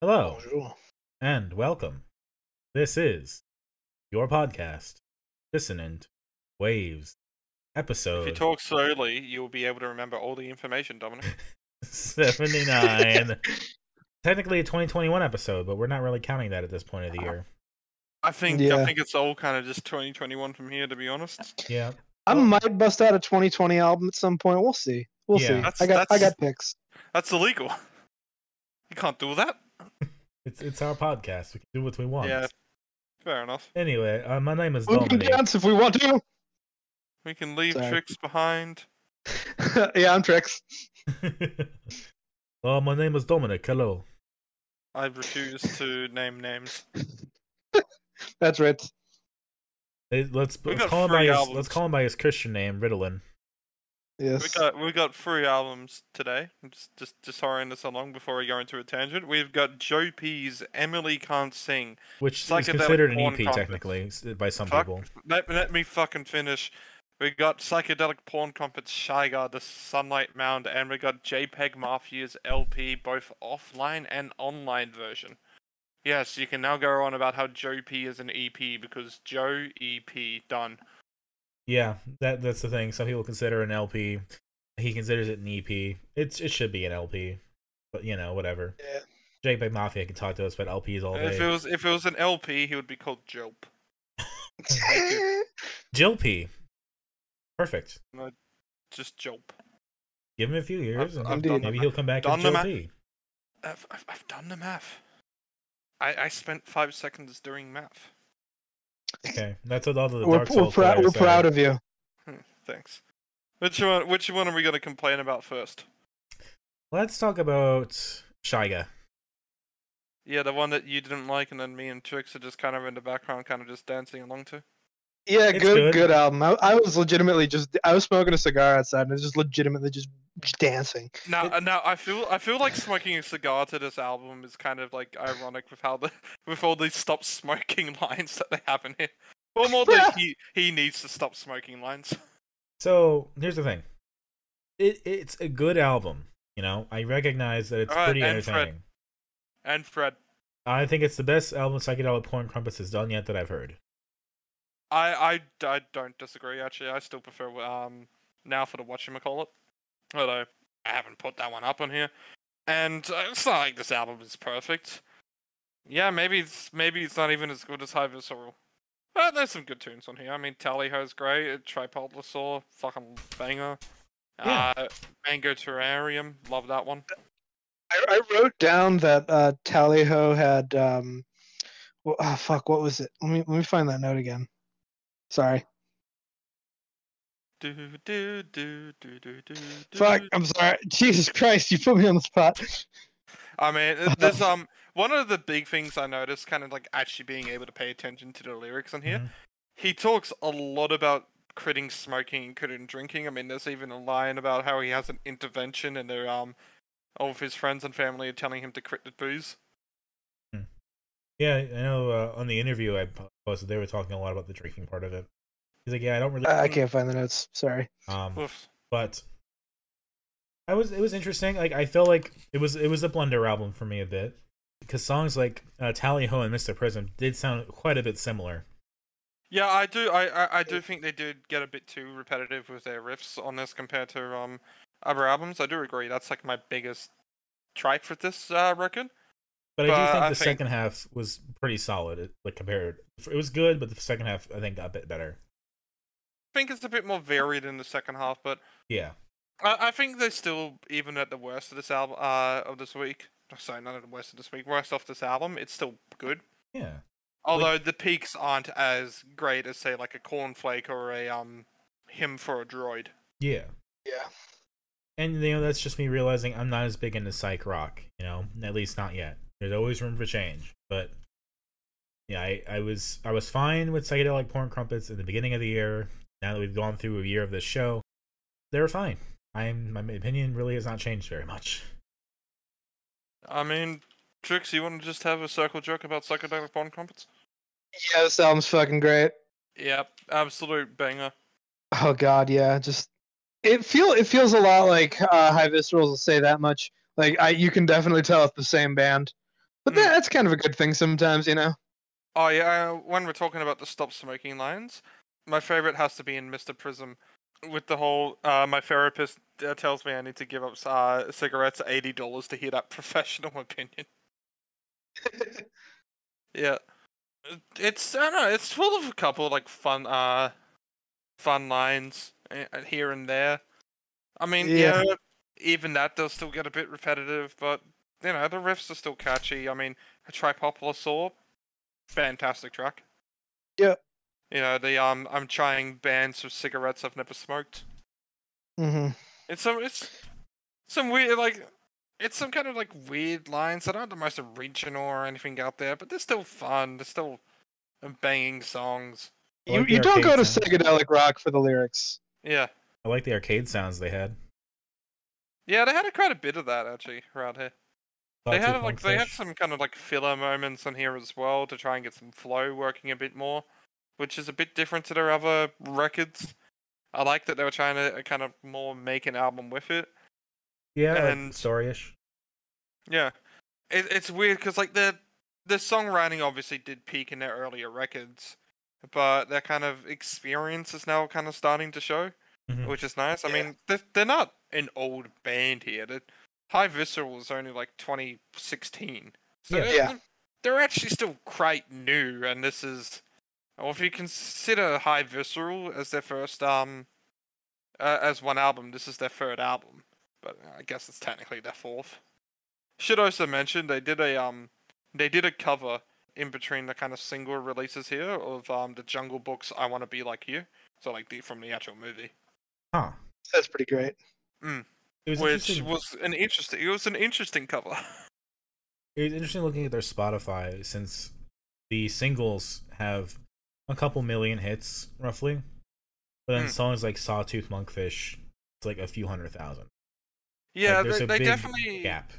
Hello, Bonjour. and welcome. This is your podcast, Dissonant Waves, If you episode talk slowly, you'll be able to remember all the information, Dominic. 79. Technically a 2021 episode, but we're not really counting that at this point of the year. I think Yeah. it's all kind of just 2021 from here, to be honest. Yeah. I Well, might bust out a 2020 album at some point. We'll see. We'll Yeah. see. I got picks. That's illegal. You can't do that. it's our podcast. We can do what we want. Yeah, fair enough. Anyway, my name is We can Dominic. dance if we want to. We can leave Sorry. tricks behind. Yeah, I'm Trix. My name is Dominic. Hello. I refuse to name names. That's Ritz. Let's got call him 3 by his albums. let's call him by his Christian name, Ritalin. Yes. We got 3 albums today. Just hurrying this along before we go into a tangent. We've got Joe P's "Emily Can't Sing." Which is Psychedelic considered an Porn EP Crumpets. technically by some Fuck. people. Let me fucking finish. We got Psychedelic Porn Crumpets, Shyga, the Sunlight Mound, and we got JPEGMafia's LP, both offline and online version. Yes, you can now go on about how Joe P is an EP because Joe EP done. Yeah, that's the thing. Some people consider an LP. He considers it an EP. It should be an LP, but whatever. Yeah. JPEGMafia can talk to us about LPs all day. If it was an LP, he would be called Jope. Thank you. Jill P. Perfect. Just Jope. Give him a few years, and I've done maybe the he'll come back done as the Jill math. P. I've done the math. I spent 5 seconds doing math. Okay, that's what all the We're Dark Souls players we're say. proud of you. Thanks. Which one are we gonna complain about first? Let's talk about Shyga. Yeah, the one that you didn't like, and then me and Trix are just kind of in the background, kind of just dancing along to. Yeah, It's good. good album. I was legitimately I was smoking a cigar outside and I was just legitimately just dancing. Now I feel like smoking a cigar to this album is kind of like ironic with how with all these stop smoking lines that they have in here. Well, more like he needs to stop smoking lines. So here's the thing. It's a good album. I recognize that it's Alright, pretty and Fred. entertaining. And Fred, I think it's the best album Psychedelic Porn Crumpets has done yet that I've heard. I don't disagree actually. I still prefer now for the whatchamacallit. Although I haven't put that one up on here, and it's not like this album is perfect. Yeah, maybe it's not even as good as High Visceral. But there's some good tunes on here. I mean, Tallyho's great. Tripodlosaur, fucking banger. Yeah. Mango Terrarium, love that one. I wrote down that Tallyho had fuck, what was it? Let me find that note again. Sorry. Do do do do do do. Fuck, I'm sorry. Jesus Christ, you put me on the spot. I mean, there's one of the big things I noticed, kind of like actually being able to pay attention to the lyrics on here. Mhm. He talks a lot about quitting smoking and quitting drinking. I mean, there's even a line about how he has an intervention, and they're all of his friends and family are telling him to quit the booze. Yeah, I know on the interview I posted, they were talking a lot about the drinking part of it. He's like, yeah, I don't really... I can't find the notes. Sorry. Oof. But it was interesting. Like, I felt like it was a blender album for me a bit. Because songs like Tally Ho and Mr. Prism did sound quite a bit similar. Yeah, I do. I do think they did get a bit too repetitive with their riffs on this compared to other albums. I do agree. That's like my biggest tripe for this record. But I do think I the think- second half was pretty solid. Like, compared, it was good, but the second half I think got a bit better. I think it's a bit more varied in the second half, but Yeah. I think they're still, even at the worst of this album of this week. Sorry, not at the worst of this week. Worst off this album, it's still good. Yeah. Although the peaks aren't as great as, say, like a Cornflake or a Hymn for a Droid. Yeah. Yeah. And that's just me realizing I'm not as big into psych rock, at least not yet. There's always room for change. But yeah, I was fine with Psychedelic Porn Crumpets in the beginning of the year. Now that we've gone through a year of this show, they were fine. My opinion really has not changed very much. I mean, Trix, you want to just have a circle jerk about Psychedelic Porn Crumpets? Yeah, this album's fucking great. Yep, absolute banger. Oh god, yeah. Just it feels a lot like High Viscerals, will say that much. Like you can definitely tell it's the same band. But that's kind of a good thing sometimes, you know. Oh yeah, when we're talking about the stop smoking lines, my favorite has to be in Mr. Prism, with the whole my therapist tells me I need to give up cigarettes at $80 to hear that professional opinion. Yeah, it's I don't know, it's full of a couple of, like fun lines here and there. I mean, Yeah. even that does still get a bit repetitive, but you know the riffs are still catchy. I mean, a Tripopolisaur, fantastic track. Yeah. You know, the I'm trying bands of cigarettes I've never smoked. Mm-hmm. It's some weird, like, it's some kind of like weird lines that aren't the most original or anything out there, but they're still fun. They're still banging songs. I like the You don't go to arcade sounds. psychedelic rock for the lyrics. Yeah, I like the arcade sounds they had. yeah, they had quite a bit of that actually around here. They had Sawtooth they had Monkfish. some kind of like filler moments on here as well to try and get some flow working a bit more, which is a bit different to their other records. I like that they were trying to kind of more make an album with it. Yeah, and like storyish. yeah, it's weird because like the songwriting obviously did peak in their earlier records, but their kind of experience is now kind of starting to show, Mhm. which is nice. I Yeah. mean, they're not an old band here. High Visceral was only like 2016, so Yeah. Yeah. they're actually still quite new. And this is, well, if you consider High Visceral as their first as one album, this is their third album, but I guess it's technically their fourth. Should also mention they did a cover in between the kind of single releases here of the Jungle Book's "I Want to Be Like You," so like from the actual movie. Huh. That's pretty great. It was Which interesting. was an interesting cover. It was interesting looking at their Spotify since the singles have a couple million hits roughly, but then songs like Sawtooth Monkfish, it's like a few 100,000. Yeah, Like, there's a they big definitely gap.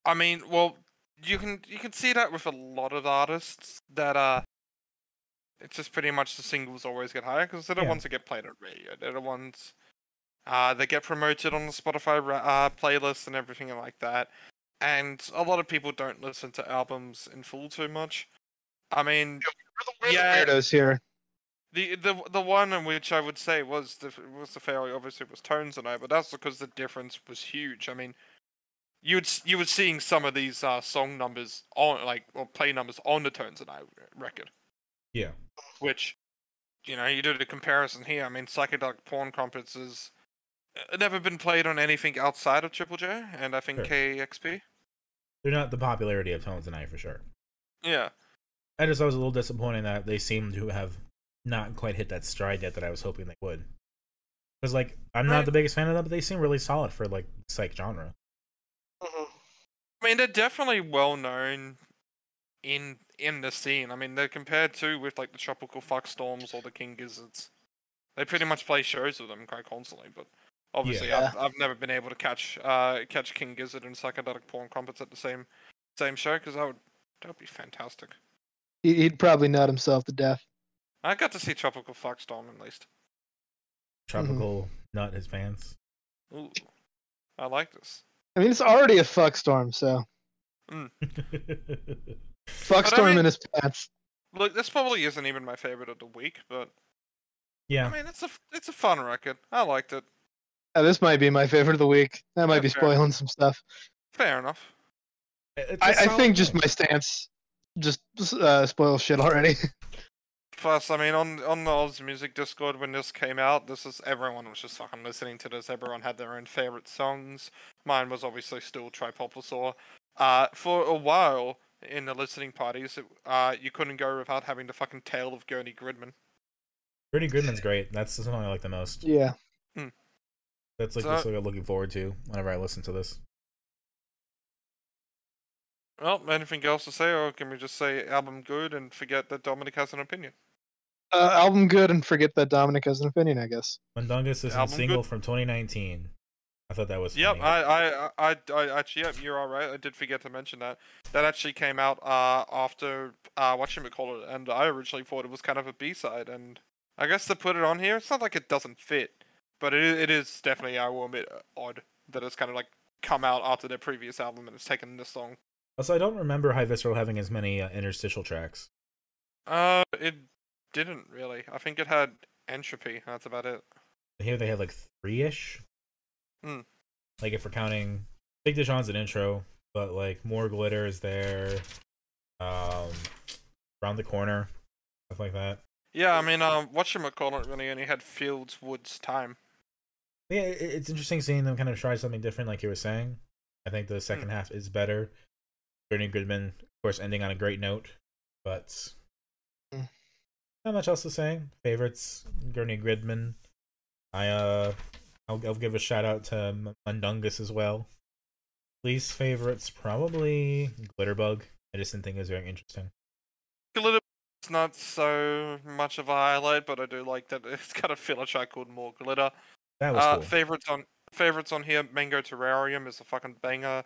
I mean, well, you can see that with a lot of artists that it's just pretty much the singles always get higher because they're the Yeah. ones that get played on radio. They're the ones that get promoted on the Spotify playlist and everything like that. And a lot of people don't listen to albums in full too much. I mean, We're the yeah, weirdos here. the one in which I would say was the failure obviously was Tones and I, but that's because the difference was huge. I mean, you were seeing some of these song numbers on or play numbers on the Tones and I record, Yeah. which you know you do the comparison here. I mean, Psychedelic Porn Crumpets has never been played on anything outside of Triple J, and I think Sure. KXP. They're not the popularity of Tones and I for sure. Yeah. I was a little disappointed that they seem to have not quite hit that stride yet that I was hoping they would. Because like I'm not the biggest fan of them, but they seem really solid for like psych genre. Mm-hmm. I mean, they're definitely well known in the scene. I mean, they're compared to with like the Tropical Fuckstorms or the King Gizzards. They pretty much play shows with them quite constantly, but obviously Yeah. I've never been able to catch King Gizzard and Psychedelic Porn Crumpets at the same show because that would be fantastic. He'd probably nut himself to death. I got to see Tropical Fuckstorm at least. Tropical nut his pants. Ooh, I like this. I mean, it's already a fuck storm, so fuck But I storm mean- in his pants. Look, this probably isn't even my favorite of the week, but Yeah. I mean, it's a fun record. I liked it. This might be my favorite of the week. That might Yeah, be fair spoiling some stuff. Fair enough. It's a I solid think just pick. my stance just spoils shit already. Plus, I mean, on the Oz Music Discord when this came out, everyone was just fucking listening to this. Everyone had their own favorite songs. Mine was obviously still Tripopolisaur. For a while in the listening parties, you couldn't go without having the fucking Tale of Gurney Gridman. Gurney Gridman's great. That's the song I like the most. Yeah. That's like So- the song I'm looking forward to whenever I listen to this. Well, anything else to say, or can we just say album good and forget that Dominic has an opinion? Album good and forget that Dominic has an opinion, I guess. Mundungus is a Album single good? from 2019. I thought that was Yep, funny. I actually, yep, you're alright. I did forget to mention that. That actually came out after whatchamacallit, and I originally thought it was kind of a B-side, and I guess to put it on here, it's not like it doesn't fit, but it is definitely, I will admit, odd that it's kind of like come out after their previous album and it's taken this long. Also, I don't remember High Visceral having as many interstitial tracks. It didn't really. I think it had Entropy. That's about it. Here they have like 3-ish. Hmm. Like if we're counting Big Dijon's an intro, but like More Glitter is there. Around the Corner, stuff like that. Yeah, I mean, whatchamacallit really only had Fields, Woods, Time. Yeah, it's interesting seeing them kind of try something different, like you were saying. I think the second half is better. Gurney Goodman, of course, ending on a great note, but not much else to say. Favorites, Gurney Goodman. I'll give a shout out to Mundungus as well. Least favorites, probably Glitterbug. I just didn't think it was very interesting. Glitterbug's not so much of a highlight, but I do like that it's got a filler track called More Glitter. That was cool. Favorites on here, Mango Terrarium is a fucking banger.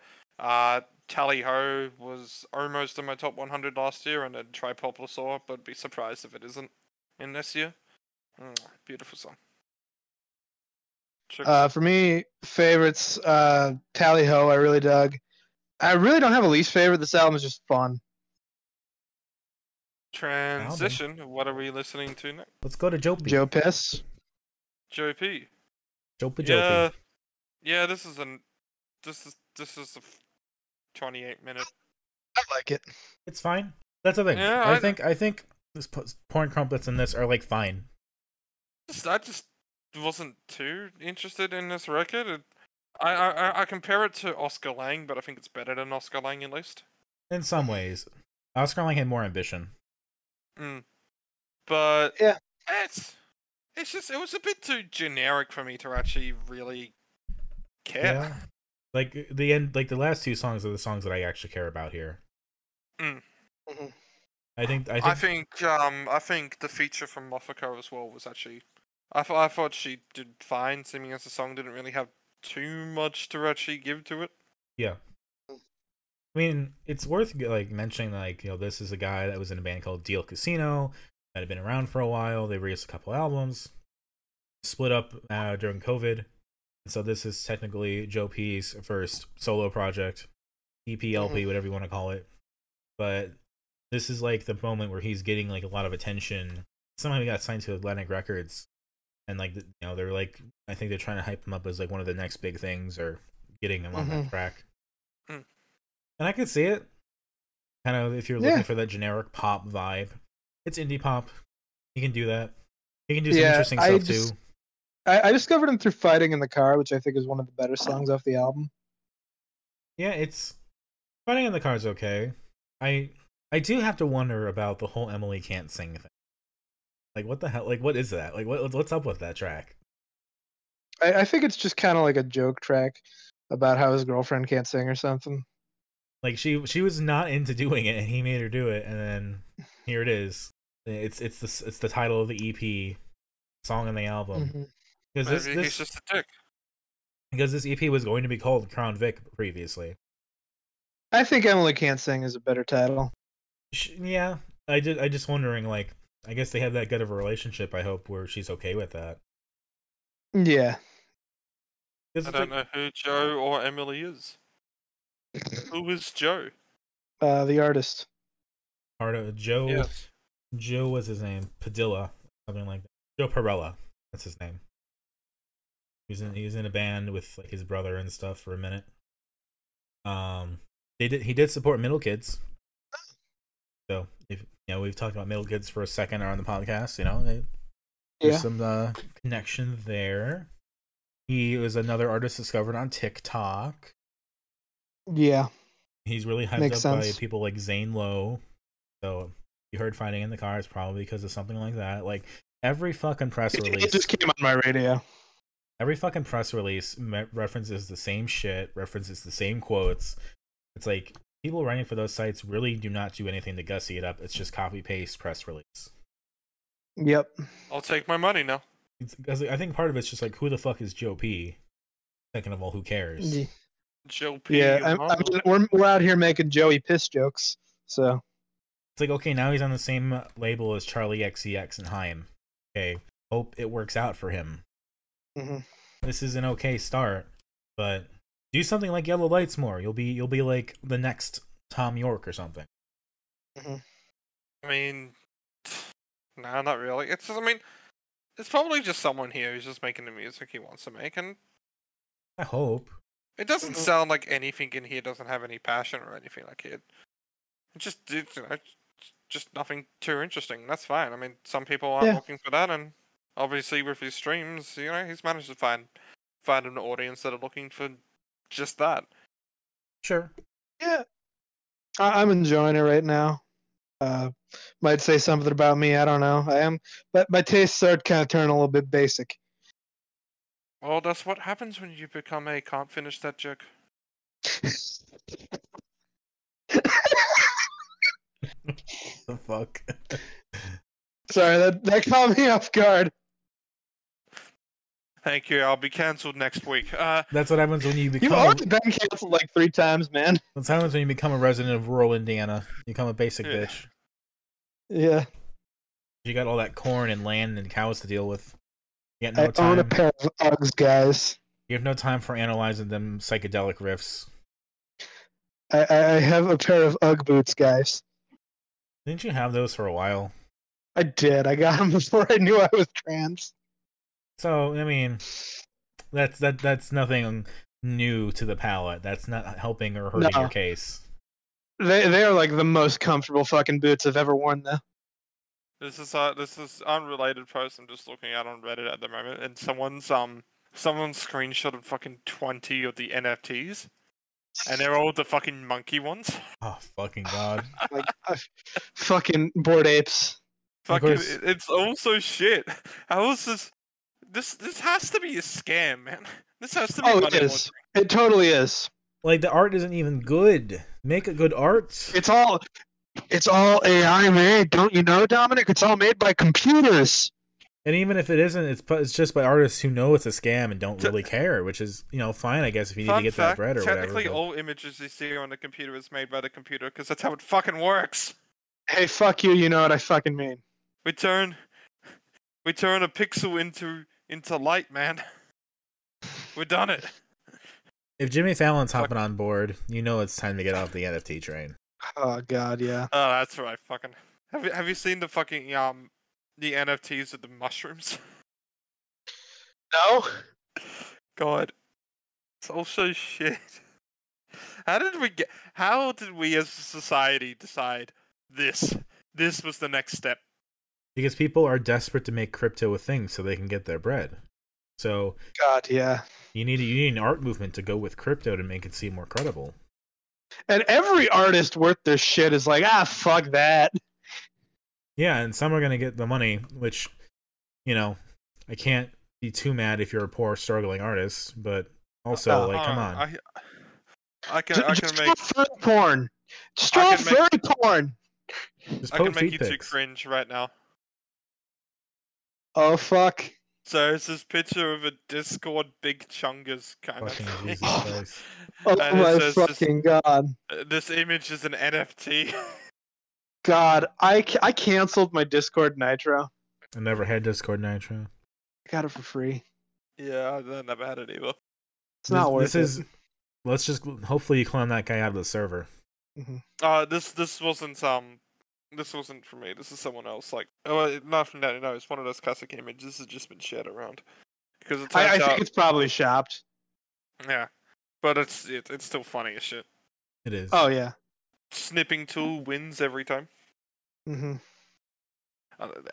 Tally Ho was almost in my top 100 last year, and then Tripoplosaur, but be surprised if it isn't in this year. Beautiful song. For me, favorites, Tally Ho, I really dug. I really don't have a least favorite. This album is just fun. Transition. What are we listening to next? Let's go to Joe P. Joe Piss. Joe P. Joe P. Yeah, this is a 28-minute. I like it. It's fine. That's the thing. Yeah, I think this Porn Crumpets and this are like fine. I just wasn't too interested in this record. I compare it to Oscar Lang, but I think it's better than Oscar Lang at least. In some ways, Oscar Lang had more ambition. But yeah, it was a bit too generic for me to actually really care. Yeah. Like the end, like the last two songs are the songs that I actually care about here. Mm-hmm. I think the feature from Moffico as well was actually. I thought she did fine, seeming as the song didn't really have too much to actually give to it. Yeah. I mean, it's worth like mentioning, like, you know, this is a guy that was in a band called Deal Casino that had been around for a while. They released a couple albums, split up during COVID, so this is technically Joe P's first solo project, EP, LP, whatever you want to call it. But this is like the moment where he's getting like a lot of attention. Somehow he got signed to Atlantic Records, and like, you know, they're like, I think they're trying to hype him up as like one of the next big things, or getting him on that track. And I could see it. Kind of, if you're looking for that generic pop vibe. It's indie pop. He can do that. He can do some interesting stuff too. I discovered him through Fighting in the Car, which I think is one of the better songs off the album. Yeah, it's Fighting in the Car is okay. I do have to wonder about the whole Emily Can't Sing thing. Like, what the hell? Like, what is that? Like, what's up with that track? I think it's just kind of like a joke track about how his girlfriend can't sing or something. Like, she was not into doing it, and he made her do it, and then here it is. It's the title of the EP, song on the album. Because he's just a dick. Because this EP was going to be called Crown Vic previously. I think Emily Can't Sing is a better title. Yeah, I just wondering, like, I guess they have that good of a relationship, I hope, where she's okay with that. Yeah. I don't know who Joe or Emily is. Who is Joe? The artist. Joe. Yes. Joe was his name. Padilla, something like that. Joe Perella. That's his name. He was in a band with like his brother and stuff for a minute. He did support Middle Kids. So if you know, we've talked about Middle Kids for a second on the podcast, you know, there's some connection there. He was another artist discovered on TikTok. Yeah. He's really hyped up by people like Zane Lowe. So you heard Fighting in the Car, it's probably because of something like that. Like every fucking press release. It just came on my radio. Every fucking press release references the same shit, references the same quotes. It's like people writing for those sites really do not do anything to gussy it up. It's just copy paste press release. Yep. I'll take my money now. I think part of it's just like, who the fuck is Joe P? Second of all, who cares? Yeah. Joe P. Yeah, I mean, we're out here making Joey piss jokes, so it's like, okay, now he's on the same label as Charlie XCX and Haim. Okay, hope it works out for him. This is an okay start, but do something like Yellow Lights more. You'll be like the next Tom York or something. Mm-hmm. I mean, no, not really. It's just, I mean, it's probably just someone here who's just making the music he wants to make, and I hope. it doesn't sound like anything in here doesn't have any passion or anything like it. Just nothing too interesting. That's fine. I mean, some people aren't looking for that, and obviously with his streams, he's managed to find an audience that are looking for just that. Sure. Yeah, I'm enjoying it right now. Might say something about me. I don't know. I am, but my tastes start kind of turning a little bit basic. Well, that's what happens when you become a can't finish that joke. The fuck? Sorry, that caught me off guard. Thank you. I'll be cancelled next week. That's what happens when you become. You've already been canceled like 3 times, man. That's what happens when you become a resident of rural Indiana. You become a basic bitch. Yeah. You got all that corn and land and cows to deal with. You got no I time. own a pair of Uggs, guys. You have no time for analyzing them psychedelic riffs. I have a pair of Ugg boots, guys. Didn't you have those for a while? I did. I got them before I knew I was trans. So, I mean, that's nothing new to the palate. That's not helping or hurting your case. They are like the most comfortable fucking boots I've ever worn, though. This is unrelated post I'm just looking at on Reddit at the moment, and someone screenshotted fucking 20 of the NFTs, and they're all the fucking monkey ones. Oh fucking god! Like fucking Bored Apes. Fucking, it's also shit. How is this? This has to be a scam, man. This has to be. Oh, money it is. It totally is. Like the art isn't even good. Make a good art. It's all AI made, don't you know, Dominic? It's all made by computers. And even if it isn't, it's just by artists who know it's a scam and don't really care, which is fine, I guess, if you need to get that bread or whatever. Technically, all images you see on the computer is made by the computer because that's how it fucking works. Hey, fuck you. You know what I fucking mean. We turn a pixel into light, man. We've done it. If Jimmy Fallon's hopping on board, you know it's time to get off the NFT train. Oh god, yeah. Oh, that's right. Fucking. Have you seen the fucking the NFTs of the mushrooms? No. God, it's also shit. How did we as a society decide this was the next step? Because people are desperate to make crypto a thing so they can get their bread. So God, yeah. You need an art movement to go with crypto to make it seem more credible. And every artist worth their shit is like, fuck that. Yeah, and some are gonna get the money, which, I can't be too mad if you're a poor, struggling artist, but also, come on. I can make furry porn. Just draw furry porn. Just I can make you two pics. cringe right now. Oh fuck. So it's this picture of a Discord big chungus kind Fucking of thing. Jesus Christ. Oh And my it says fucking god. This image is an NFT. God, I canceled my Discord Nitro. I never had Discord Nitro. I got it for free. Yeah, I never had it either. It's not worth it. Let's just hopefully you clone that guy out of the server. Mm-hmm. This wasn't for me. This is someone else. Like, not from that. No, it's one of those classic images that just been shared around. Because it turns I out, think it's probably shopped. yeah, but it's still funny as shit. It is. Oh yeah. Snipping tool wins every time. Mm-hmm.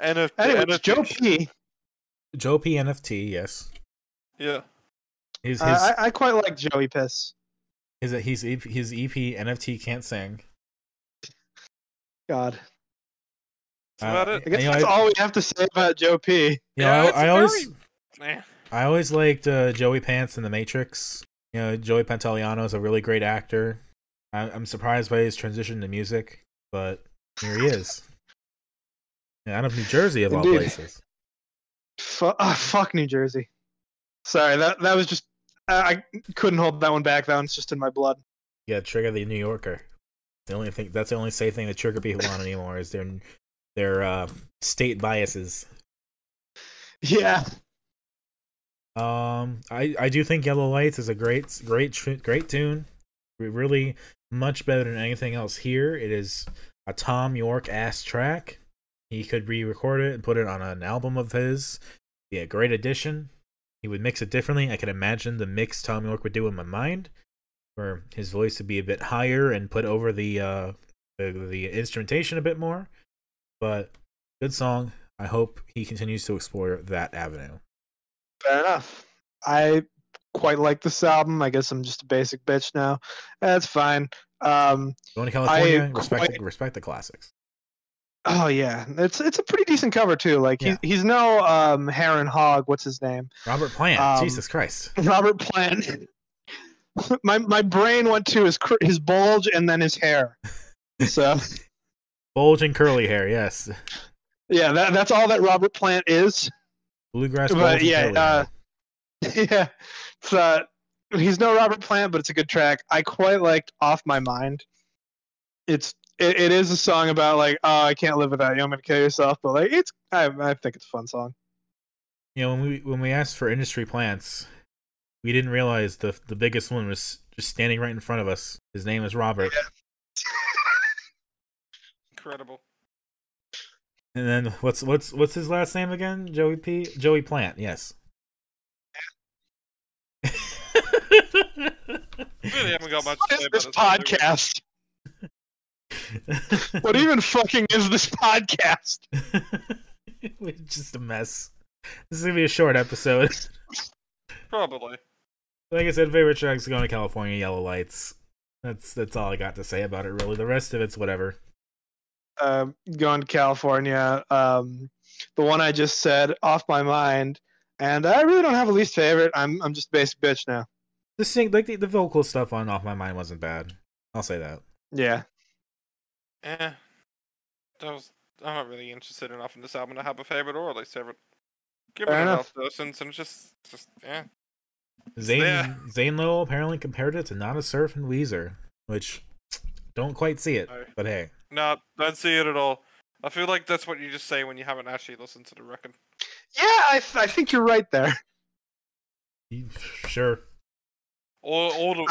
NFT, Anyway, Joe P. Joe P NFT, yes. Yeah. I quite like Joey Piss. His EP NFT Can't Sing. God. That's about it. I guess that's all we have to say about Joe P. Yeah, I always liked Joey Pants in The Matrix. Joey Pantoliano is a really great actor. I'm surprised by his transition to music, but here he is. Out of New Jersey, of all places. Fuck New Jersey. Sorry, that was just I couldn't hold that one back. That one's just in my blood. Yeah, trigger the New Yorker. That's the only safe thing to trigger people on anymore is their state biases. Yeah. I do think Yellow Lights is a great tune. really much better than anything else here. It is a Tom York ass track. He could re-record it and put it on an album of his. Be a great addition. He would mix it differently. I can imagine the mix Tom York would do in my mind, where his voice would be a bit higher and put over the instrumentation a bit more. But good song. I hope he continues to explore that avenue. Fair enough. I quite like this album. I guess I'm just a basic bitch now. That's fine. Going to California, respect the classics. Oh yeah, it's a pretty decent cover too. Like he's no Heron Hogg. What's his name? Robert Plant. Jesus Christ. Robert Plant. my brain went to his bulge and then his hair. So bulge and curly hair. Yes. Yeah, that's all that Robert Plant is. Bluegrass bulge. Yeah, yeah. So he's no Robert Plant, but it's a good track. I quite liked "Off My Mind." It is a song about like, oh, I can't live without you. I'm gonna kill yourself. But like, I think it's a fun song. You know, when we asked for industry plants, we didn't realize the biggest one was just standing right in front of us. His name is Robert. Yeah. Incredible. And then what's his last name again? Joey Plant. Yes. Really haven't got much to say What is about this podcast? What even fucking is this podcast? We're just a mess. This is gonna be a short episode. Probably. Like I said, favorite tracks Going to California, Yellow Lights. That's all I got to say about it. Really, the rest of it's whatever. Going to California. The one I just said, Off My Mind, and I really don't have a least favorite. I'm just a basic bitch now. The vocal stuff on Off My Mind wasn't bad. I'll say that. Yeah. I'm not really interested enough in this album to have a favorite or a least favorite. Give it enough listens and just yeah. Zane Lowe apparently compared it to Not a Surf and Weezer, which don't quite see it, but hey. No, don't see it at all. I feel like that's what you just say when you haven't actually listened to the record. Yeah, I think you're right there. Sure. I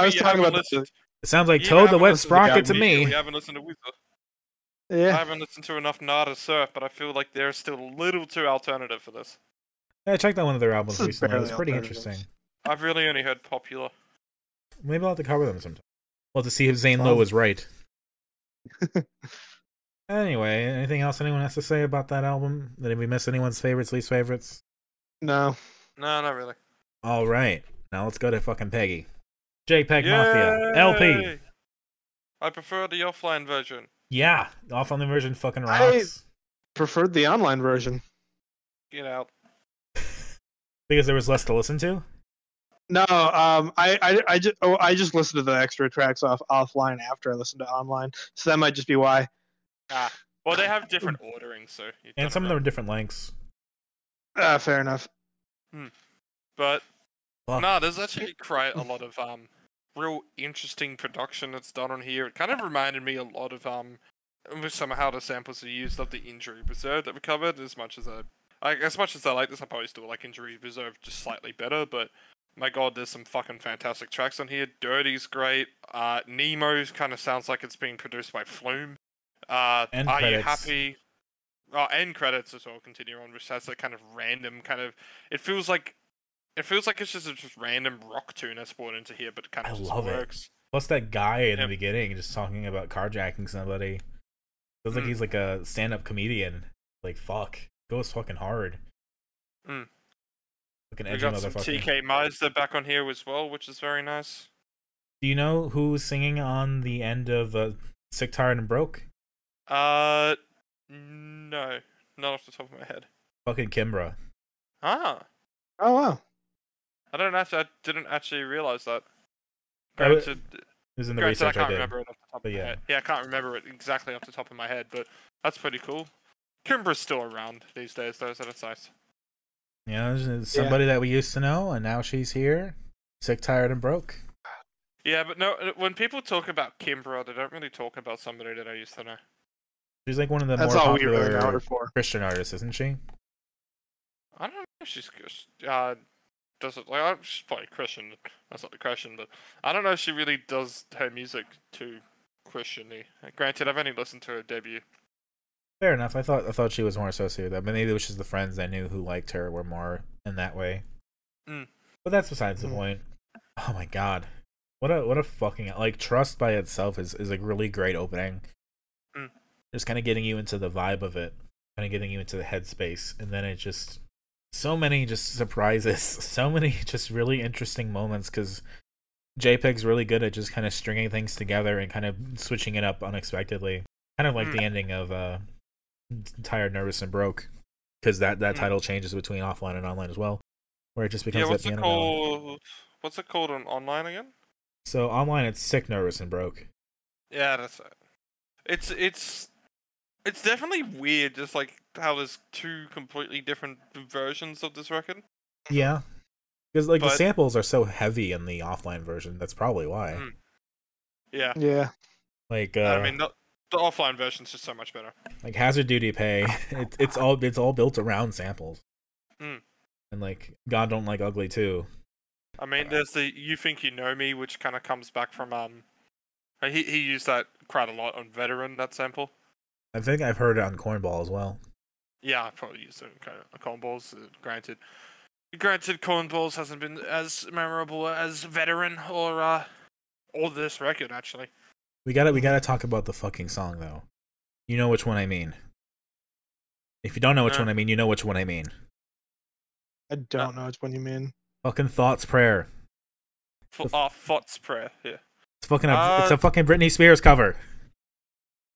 was talking about listened. It sounds like Toad the Wet Sprocket to me. You haven't listened to Weezer. Yeah. I haven't listened to enough Not a Surf, but I feel like they're still a little too alternative for this. Yeah, I checked out one of their albums recently. It was pretty interesting. I've really only heard Popular. Maybe I'll have to cover them sometime. Well, to see if Zane Lowe was right. Anyway, anything else anyone has to say about that album? Did we miss anyone's favorites, least favorites? No. No, not really. All right. Now let's go to fucking Peggy. JPEGMafia. LP. I prefer the offline version. Yeah. The offline version fucking rocks. I preferred the online version. Get out. Because there was less to listen to? No, I just listened to the extra tracks offline after I listened to online, so that might just be why. Well, they have different ordering, so. And some of them are different lengths. Fair enough. But no, there's actually quite a lot of real interesting production that's done on here. It kind of reminded me a lot of with some of how the samples are used of the Injury Reserve that we covered. As much as I like this, I probably still like Injury Reserve just slightly better, but. My god, there's some fucking fantastic tracks on here. Dirty's great. Nemo's kind of sounds like it's being produced by Flume. End Are credits. You Happy? End credits as well continue on, which has that kind of random kind of... It feels like it's just a random rock tune that's brought into here, but it kind of just works. It. Plus that guy in the beginning just talking about carjacking somebody. Feels like he's like a stand-up comedian. Like, fuck. Goes fucking hard. We got some TK Meister back on here as well, which is very nice. Do you know who's singing on the end of Sick, Tired, and Broke? No. Not off the top of my head. Fucking Kimbra. Ah. Oh, wow. I didn't actually realize that. It was in the research I can't did. remember it off the top of my head. Yeah, I can't remember it exactly off the top of my head, but that's pretty cool. Kimbra's still around these days, though, so that's nice. Yeah, somebody that we used to know, and now she's here. Sick, tired, and broke. Yeah, but no, when people talk about Kimbra, they don't really talk about somebody that I used to know. She's like one of the That's more all popular we really know her for. Christian artists, isn't she? I don't know if she's does it like she's probably Christian. That's not the question, but I don't know if she really does her music too Christian-y. Granted, I've only listened to her debut. Fair enough. I thought she was more associated with that, but maybe it was just the friends I knew who liked her were more in that way. But that's besides the point. Oh my god, what a fucking like Trust by itself is a really great opening. Just kind of getting you into the vibe of it, kind of getting you into the headspace, and then it just so many just surprises, so many just really interesting moments because JPEG's really good at just kind of stringing things together and kind of switching it up unexpectedly. Kind of like the ending of Tired, Nervous, and Broke, because that title changes between offline and online as well, where it just becomes what's that it piano called? What's it called on online again? So online it's Sick, Nervous, and Broke. Yeah, that's it. It's definitely weird, just like how there's two completely different versions of this record. Yeah, because like the samples are so heavy in the offline version. That's probably why. Yeah. Yeah. Like I mean, the offline version's just so much better. Like Hazard Duty Pay, it's all built around samples. And like God Don't Like Ugly too. I mean, there's the You Think You Know Me, which kind of comes back from he used that quite a lot on Veteran, that sample. I think I've heard it on Cornball as well. Yeah, I probably used it on Cornballs. Granted, Cornballs hasn't been as memorable as Veteran or this record actually. We gotta talk about the fucking song though. You know which one I mean. If you don't know which one I mean, you know which one I mean. I don't know which one you mean. Fucking Thought's Prayer. Thoug's Prayer. Yeah. It's fucking it's a fucking Britney Spears cover.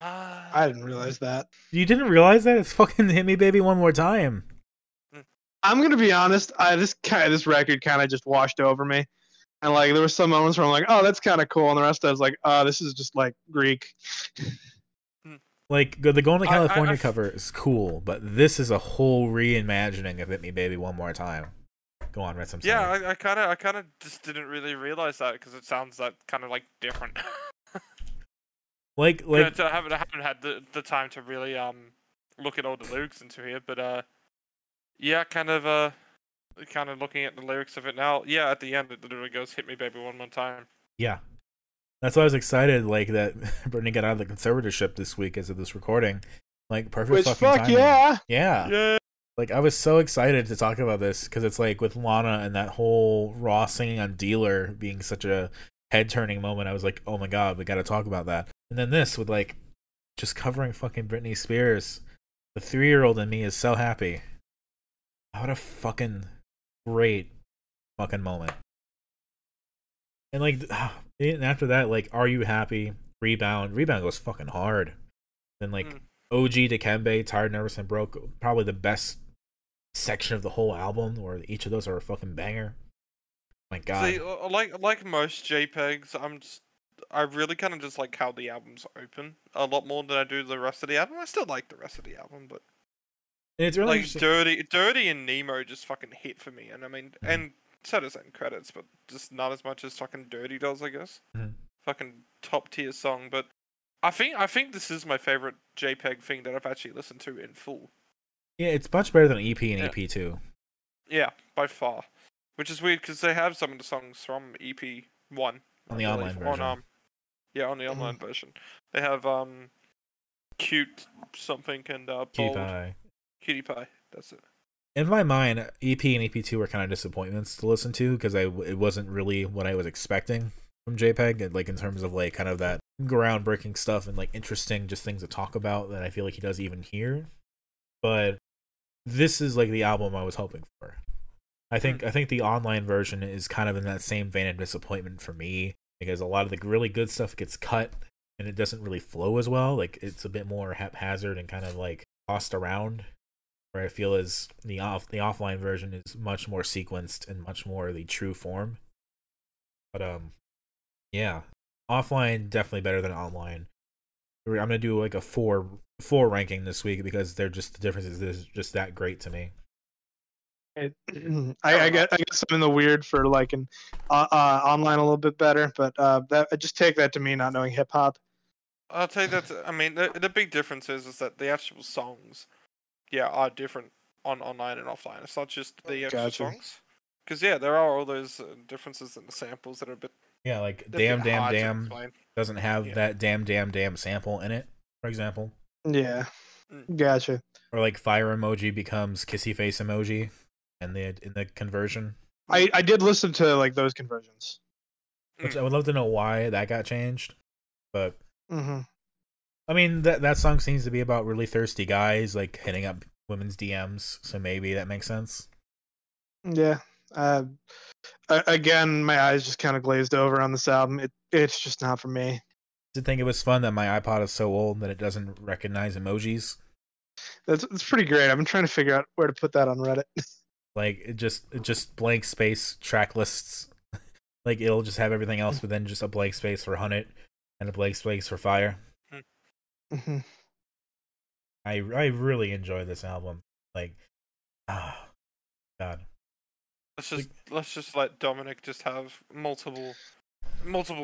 I didn't realize that. You didn't realize that? It's fucking Hit Me Baby One More Time. I'm gonna be honest. This record kind of just washed over me, and like there were some moments where I'm like, oh, that's kind of cool, and the rest I was like, oh, this is just like Greek. Like the Going to California cover is cool, but this is a whole reimagining of Hit Me Baby One More Time. Go on, Ritz. I'm sorry. Yeah, I kind of just didn't really realize that because it sounds that kind of like different. like I haven't had the time to really look at all the lyrics into here, but yeah, kind of looking at the lyrics of it now. Yeah, at the end it literally goes, "Hit me, baby, one more time." Yeah, that's why I was excited. Like that, Brittany got out of the conservatorship this week as of this recording. Like perfect fucking timing. Yeah. Like I was so excited to talk about this because it's like with Lana and that whole Raw singing on Dealer being such a head-turning moment. I was like, oh my god, we got to talk about that. And then this with like just covering fucking Britney Spears. The 3-year-old in me is so happy. What a fucking great fucking moment. And like and after that, like Are You Happy? Rebound goes fucking hard. Then like OG Dikembe, Tired, Nervous, and Broke, probably the best section of the whole album, where each of those are a fucking banger. My god. See, like most JPEGs, I really kind of just like how the albums open a lot more than I do the rest of the album. I still like the rest of the album, but it's really like Dirty and Nemo just fucking hit for me, and I mean, and so does End Credits, but just not as much as fucking Dirty does, I guess. Fucking top tier song, but I think this is my favorite JPEG thing that I've actually listened to in full. Yeah, it's much better than EP and EP 2. Yeah, by far. Which is weird because they have some of the songs from EP 1 on the online version. On the online version. They have Cute Something and Bold. Cutie Pie. That's it. In my mind, EP and EP2 were kind of disappointments to listen to because it wasn't really what I was expecting from JPEG, like in terms of like kind of that groundbreaking stuff and like interesting just things to talk about that I feel like he does even here. But this is like the album I was hoping for. I think the online version is kind of in that same vein of disappointment for me because a lot of the really good stuff gets cut and it doesn't really flow as well. Like it's a bit more haphazard and kind of like tossed around. Where I feel is the offline version is much more sequenced and much more the true form. But yeah, offline definitely better than online. I'm gonna do like a four ranking this week because they're just the differences is just that great to me. I guess I'm in the weird for like an online a little bit better, but that I just take that to me not knowing hip hop. I'll tell you that. I mean, the big difference is that the actual songs, are different on online and offline. It's not just the actual songs, Because yeah, there are all those differences in the samples that are a bit. Yeah, like they're a damn bit damn hard to damn explain. doesn't have Yeah. that damn damn damn sample in it, for example. Yeah, Mm. gotcha. Or like fire emoji becomes kissy face emoji in the conversion. I did listen to like those conversions. Which I would love to know why that got changed. But Mm-hmm. I mean that song seems to be about really thirsty guys like hitting up women's DMs, so maybe that makes sense. Yeah. Again, my eyes just kind of glazed over on this album. It's just not for me. I did think it was fun that my iPod is so old that it doesn't recognize emojis. It's pretty great. I've been trying to figure out where to put that on Reddit. Like it just blank space track lists. Like it'll just have everything else, but then just a blank space for Hunt It and a blank space for Fire. Mm-hmm. I really enjoy this album. Like, God. Let's just let Dominic just have multiple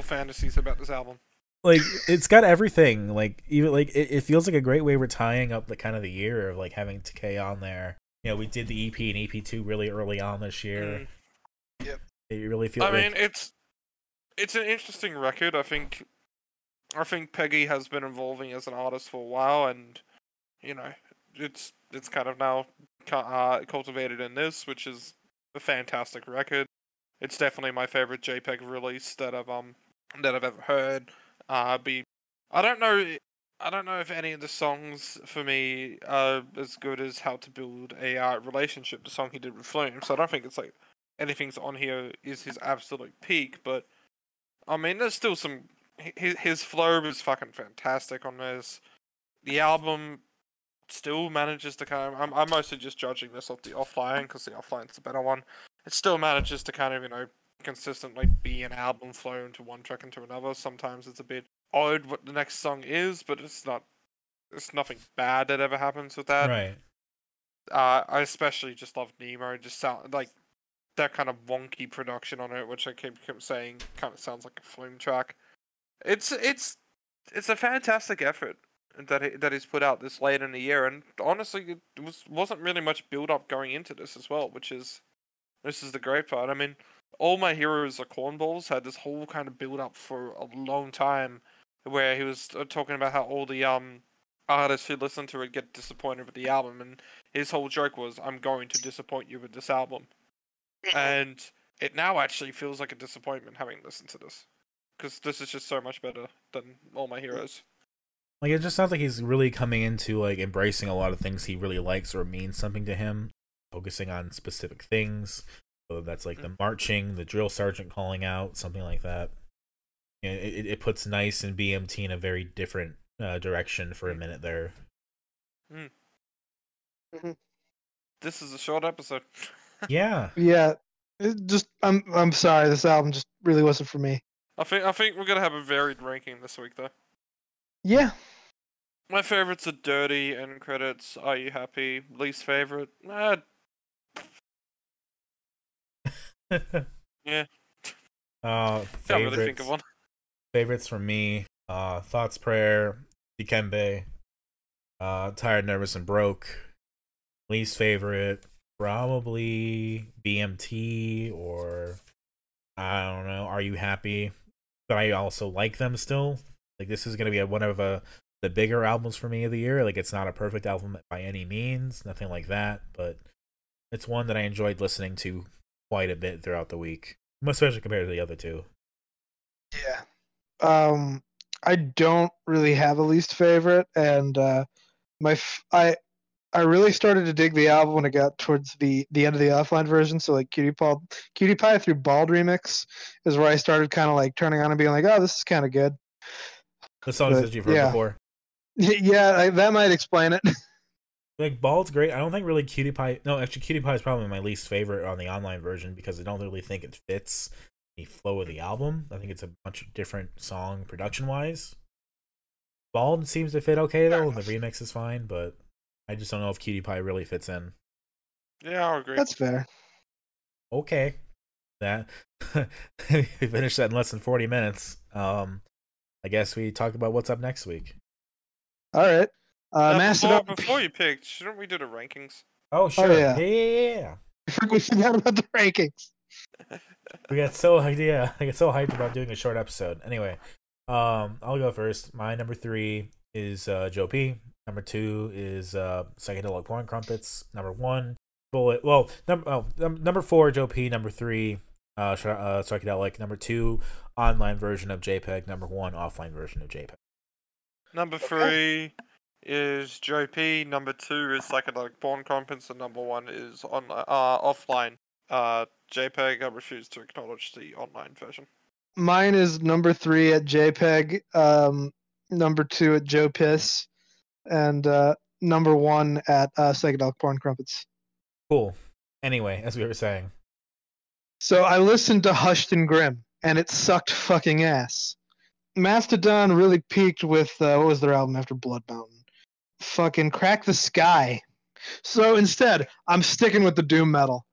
fantasies about this album. Like it's got everything. Like even like it feels like a great way we're tying up the kind of the year of like having Takei on there. You know, we did the EP and EP2 really early on this year. Yep. It really feels. I mean, it's an interesting record. I think Peggy has been evolving as an artist for a while, and you know, it's kind of now cultivated in this, which is a fantastic record. It's definitely my favorite JPEG release that I've ever heard. I don't know if any of the songs for me are as good as How to Build a Relationship, the song he did with Flume. So I don't think it's like anything's on here is his absolute peak, but I mean, there's still some. His flow is fucking fantastic on this. The album still manages to kind of. I'm mostly just judging this off the offline because the offline's the better one. It still manages to kind of consistently be an album flow into one track into another. Sometimes it's a bit odd what the next song is, but it's not. There's nothing bad that ever happens with that. right. I especially just love Nemo. It just sound like that kind of wonky production on it, which I keep saying kind of sounds like a Flume track. It's a fantastic effort that he's put out this late in the year, and honestly, it wasn't really much build up going into this as well, this is the great part. I mean, All My Heroes Are Cornballs had this whole kind of build up for a long time, where he was talking about how all the artists who listen to it get disappointed with the album, and his whole joke was, "I'm going to disappoint you with this album," and it now actually feels like a disappointment having listened to this. Because this is just so much better than All My Heroes. Like it just sounds like he's really coming into like embracing a lot of things he really likes or means something to him, focusing on specific things. So that's like the marching, the drill sergeant calling out, something like that. And it puts Nice and BMT in a very different direction for a minute there. Mm-hmm. This is a short episode. Yeah. Yeah. I'm sorry. This album just really wasn't for me. I think we're gonna have a varied ranking this week though. Yeah. My favorites are Dirty, End Credits, Are You Happy? Least favorite? Yeah. Can't really think of one. Favorites from me, Thoughts Prayer, Dikembe, Tired, Nervous, and Broke. Least favorite, probably BMT, or I don't know, Are You Happy? But I also like them still. Like this is gonna be one of the bigger albums for me of the year. Like it's not a perfect album by any means, nothing like that, but it's one that I enjoyed listening to quite a bit throughout the week, especially compared to the other two. Yeah. I don't really have a least favorite, and I really started to dig the album when it got towards the end of the offline version. So like Cutie Pie through Bald remix is where I started kind of like turning on and being like, oh, this is kind of good. The songs that you've heard before. Yeah, that might explain it. Like Bald's great. I don't think really Cutie Pie. No, actually, Cutie Pie is probably my least favorite on the online version because I don't really think it fits the flow of the album. I think it's a bunch of different song production wise. Bald seems to fit okay though, and the remix is fine, but I just don't know if Cutie Pie really fits in. Yeah, I agree. That's fair. Okay, that we finished that in less than 40 minutes. I guess we talk about what's up next week. All right. Before you picked, shouldn't we do the rankings? Oh, sure. Oh, yeah. Yeah. We forgot about the rankings. We got so I get so hyped about doing a short episode. Anyway, I'll go first. My number 3 is Joe P. Number 2 is Psychedelic Porn Crumpets. Number 1, Bullet. Well, number 4, Joe P. Number 3, Psychedelic. Number 2, online version of JPEG. Number 1, offline version of JPEG. Number 3 is Joe P. Number 2 is Psychedelic Porn Crumpets, and number 1 is offline JPEG. I refuse to acknowledge the online version. Mine is number 3 at JPEG, number 2 at Joe Piss, and number 1 at Psychedelic Porn Crumpets. Cool. Anyway, as we were saying. So I listened to Hushed and Grim, and it sucked fucking ass. Mastodon really peaked with, what was their album after Blood Mountain? Fucking Crack the Sky. So instead, I'm sticking with the doom metal,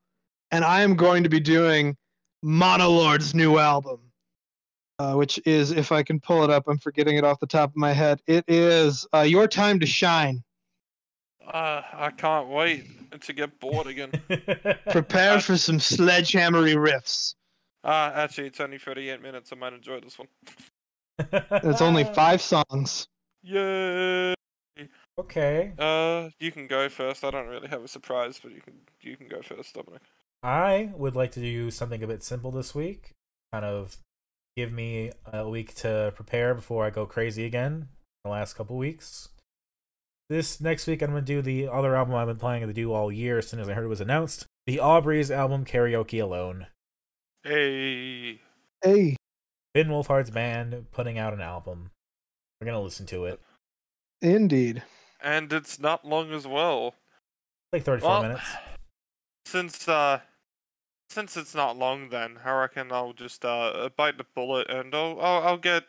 and I am going to be doing Monolord's new album, which is, if I can pull it up, I'm forgetting it off the top of my head. It is Your Time to Shine. I can't wait to get bored again. Prepare for some sledgehammery riffs. Actually, it's only 38 minutes. I might enjoy this one. It's only 5 songs. Yay! Okay. You can go first. I don't really have a surprise, but you can go first, Dominic. I would like to do something a bit simple this week. Kind of give me a week to prepare before I go crazy again the last couple weeks. This next week, I'm going to do the other album I've been planning to do all year as soon as I heard it was announced. The Aubrey's album, Karaoke Alone. Hey. Hey. Finn Wolfhard's band putting out an album. We're going to listen to it. Indeed. And it's not long as well. Like 34 minutes. Since it's not long, then I reckon I'll just bite the bullet and I'll get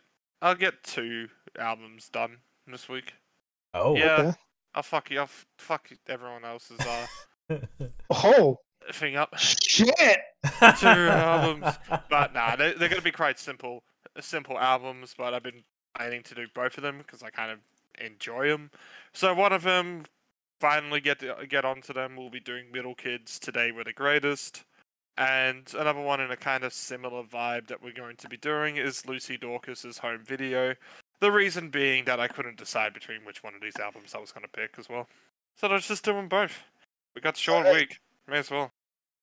2 albums done this week. Oh, yeah. Okay. I'll fuck everyone else's Oh thing up. shit! 2 albums, but nah, they're gonna be quite simple albums. But I've been planning to do both of them because I kind of enjoy them. So one of them, finally get onto them. We'll be doing Middle Kids Today We're the Greatest, and another one in a kind of similar vibe that we're going to be doing is Lucy Dawkis's Home Video. The reason being that I couldn't decide between which one of these albums I was going to pick as well. So let's just do them both. We got a short week. May as well.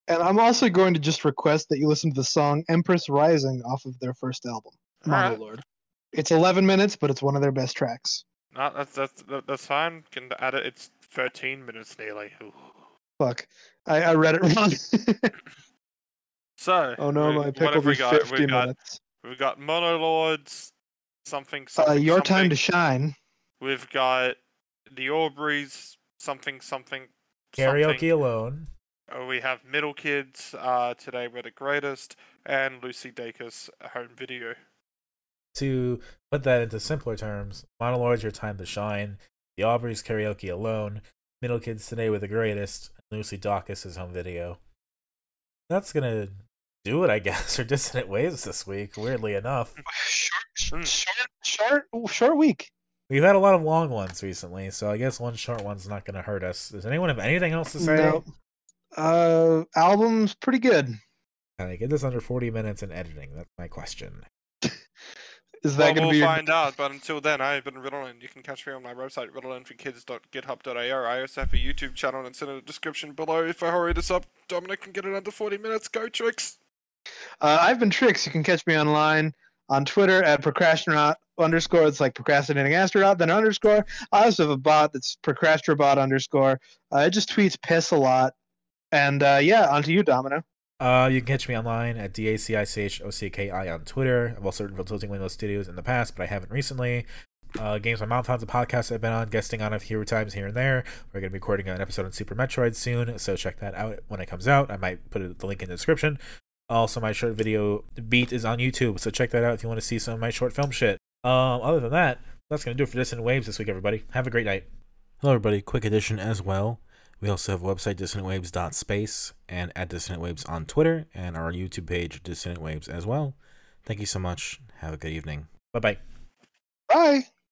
And I'm also going to just request that you listen to the song Empress Rising off of their first album, Alright. Monolord. It's 11 minutes, but it's one of their best tracks. No, that's fine. Can add it. It's 13 minutes nearly. Ooh. Fuck. I read it wrong. So. Oh no, my pick will be 50 minutes. We've got Monolords, something. Your Time to Shine. We've got the Aubreys, something. Karaoke Alone. We have Middle Kids, Today We're the Greatest, and Lucy Dacus, Home Video. To put that into simpler terms, Monolord's Your Time to Shine, the Aubrey's Karaoke Alone, Middle Kids Today We're the Greatest, and Lucy Dacus' Home Video. That's gonna do it, I guess, for Dissonant Waves this week, weirdly enough. Short week. We've had a lot of long ones recently, so I guess one short one's not gonna hurt us. Does anyone have anything else to say? No. Album's pretty good. Can I get this under 40 minutes in editing? That's my question. Is that going to be? We'll find out, but until then, I've been Ritalin. You can catch me on my website, ritalinforkids.github.io. I also have a YouTube channel, and it's in the description below. If I hurry this up, Dominic can get it under 40 minutes. Go, Trix! I've been Trix. You can catch me online on Twitter at procrastinaut_. It's like procrastinating astronaut, then underscore. I also have a bot that's procrastinabot_. It just tweets piss a lot. And yeah, on to you, Domino. You can catch me online at DACICHOCKI on Twitter. I've also written for Tilting Windows Studios in the past, but I haven't recently. Games My Mom Found's a podcast I've been on, guesting on a few times here and there. We're going to be recording an episode on Super Metroid soon, so check that out when it comes out. I might put the link in the description. Also, my short video Beat is on YouTube, so check that out if you want to see some of my short film shit. Other than that, that's going to do it for Dissonant Waves this week, everybody. Have a great night. Hello, everybody. Quick addition as well. We also have a website, dissonantwaves.space, and at Dissonant Waves on Twitter, and our YouTube page, Dissonant Waves as well. Thank you so much. Have a good evening. Bye-bye. Bye.